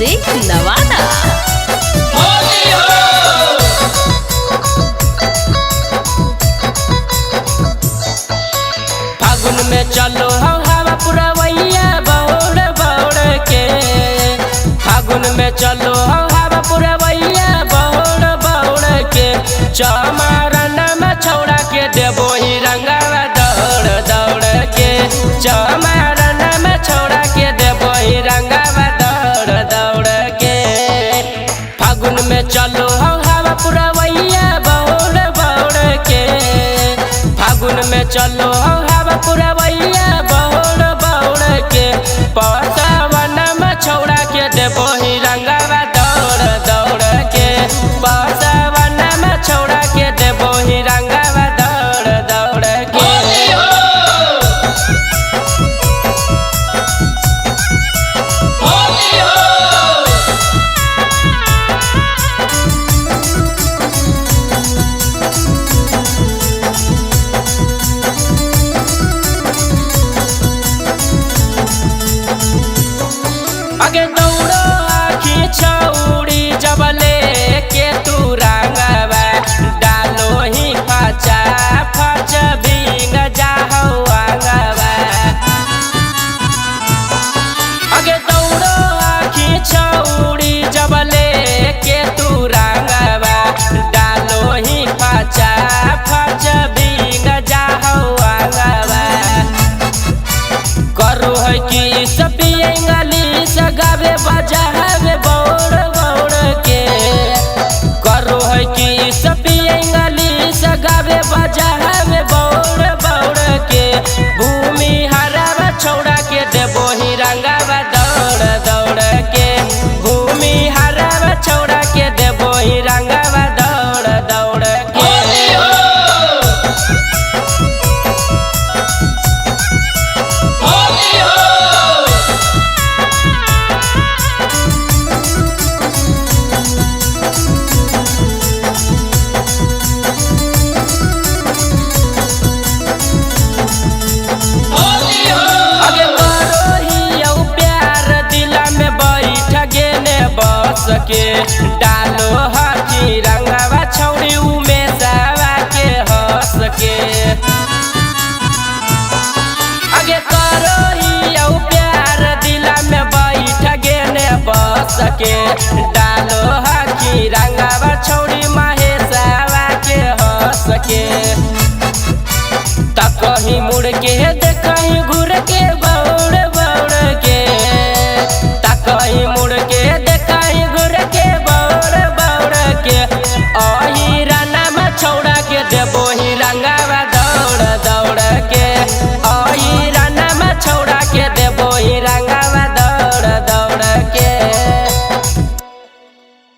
Music Nawada. फागुन में चलो हवा पुरवैया बौड़ बौड़ के। फागुन में चलो हवा पुरवैया बौड़ बौड़ के। चमारन में छौड़ा के देबो ही रंगावा दौड़ दौड़ के। चमारन में छौड़ा के देबो ही रंगावा दौड़ दौड़ के। फागुन में चलो हवा पुरवैया बौड़ बौड़ के। फागुन में चलो हवा पुरवैया बौड़ बौड़ के। पसावन में छौड़ा के देबो ही रंगावा दौड़ दौड़ के। पसावन में छौड़ा के देबो ही रंगावा दौड़ दौड़ के। आगे दौड़ो आखी छौड़ी जबले के तू रंगवा। डालो ही फचा फच भींग जाहो आंगवा। आगे दौड़ो आखी छौड़ी जबले के तू रंगवा। डालो ही फचा फच भींग जाहो आंगवा। करो है कि सपियंगली सगावे बजावे बौड़ बौड़ के। करो है कि सपियंगली सगावे बजावे बौड़ बौड़ के। भूमि हरावा छौड़ा के देबो ही रंगावा दौड़ दौड़ के। भूमि हरावा छौड़ा के देबो ही रंगावा दौड़ दौड़ के। आगे करो ही यौ प्यार दिला में बैठ गेने बस के। डालो हाथी रंगावा छौड़ी में सावा के हंस के। आगे करो ही यौ प्यार दिला में बैठ गेने बस के। डालो हाथी रंगावा छौड़ी महेशावा के हंस के।